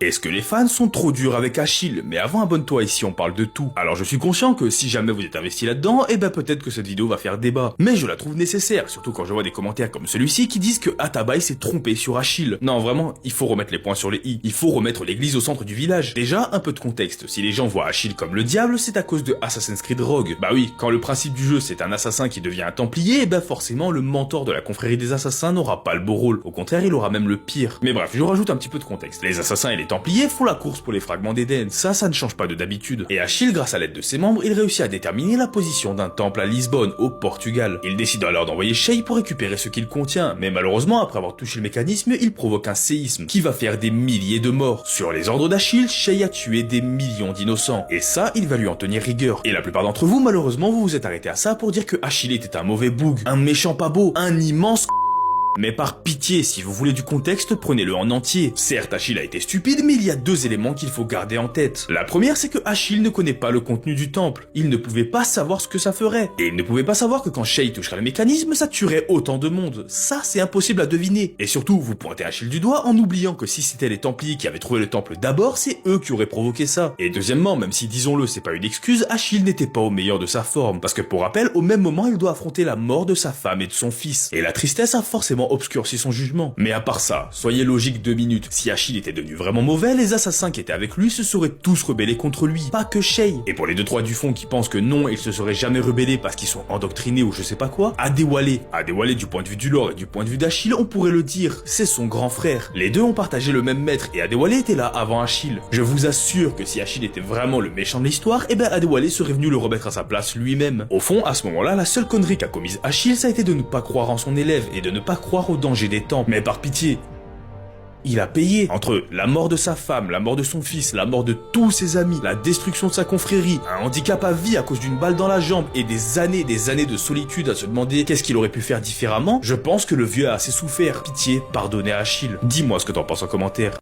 Est-ce que les fans sont trop durs avec Achille? Mais avant, abonne-toi, ici on parle de tout. Alors je suis conscient que si jamais vous êtes investi là-dedans, eh ben peut-être que cette vidéo va faire débat. Mais je la trouve nécessaire, surtout quand je vois des commentaires comme celui-ci qui disent que Atabai s'est trompé sur Achille. Non vraiment, il faut remettre les points sur les i. Il faut remettre l'église au centre du village. Déjà, un peu de contexte. Si les gens voient Achille comme le diable, c'est à cause de Assassin's Creed Rogue. Bah oui, quand le principe du jeu c'est un assassin qui devient un templier, eh ben forcément le mentor de la confrérie des assassins n'aura pas le beau rôle. Au contraire, il aura même le pire. Mais bref, je rajoute un petit peu de contexte. Les assassins et les templiers font la course pour les fragments d'Éden, ça ne change pas de d'habitude. Et Achille, grâce à l'aide de ses membres, il réussit à déterminer la position d'un temple à Lisbonne, au Portugal. Il décide alors d'envoyer Shay pour récupérer ce qu'il contient, mais malheureusement, après avoir touché le mécanisme, il provoque un séisme qui va faire des milliers de morts. Sur les ordres d'Achille, Shay a tué des millions d'innocents, et ça, il va lui en tenir rigueur. Et la plupart d'entre vous, malheureusement, vous vous êtes arrêté à ça pour dire que Achille était un mauvais boug, un méchant pas beau, un immense mais par pitié, si vous voulez du contexte, prenez-le en entier. Certes, Achille a été stupide, mais il y a deux éléments qu'il faut garder en tête. La première, c'est que Achille ne connaît pas le contenu du temple. Il ne pouvait pas savoir ce que ça ferait. Et il ne pouvait pas savoir que quand Shay toucherait le mécanisme, ça tuerait autant de monde. Ça, c'est impossible à deviner. Et surtout, vous pointez Achille du doigt en oubliant que si c'était les Templiers qui avaient trouvé le temple d'abord, c'est eux qui auraient provoqué ça. Et deuxièmement, même si disons-le, c'est pas une excuse, Achille n'était pas au meilleur de sa forme. Parce que pour rappel, au même moment, il doit affronter la mort de sa femme et de son fils. Et la tristesse a forcément obscurci son jugement. Mais à part ça, soyez logique 2 minutes. Si Achille était devenu vraiment mauvais, les assassins qui étaient avec lui se seraient tous rebellés contre lui. Pas que Shay. Et pour les 2-3 du fond qui pensent que non, ils se seraient jamais rebellés parce qu'ils sont endoctrinés ou je sais pas quoi, Adéwalé du point de vue du lore et du point de vue d'Achille, on pourrait le dire, c'est son grand frère. Les deux ont partagé le même maître et Adéwalé était là avant Achille. Je vous assure que si Achille était vraiment le méchant de l'histoire, eh ben Adéwalé serait venu le remettre à sa place lui-même. Au fond, à ce moment-là, la seule connerie qu'a commise Achille, ça a été de ne pas croire en son élève et de ne pas croire au danger des temps. Mais par pitié, il a payé. Entre la mort de sa femme, la mort de son fils, la mort de tous ses amis, la destruction de sa confrérie, un handicap à vie à cause d'une balle dans la jambe et des années de solitude à se demander qu'est-ce qu'il aurait pu faire différemment, je pense que le vieux a assez souffert. Pitié, pardonnez à Achille. Dis-moi ce que t'en penses en commentaire.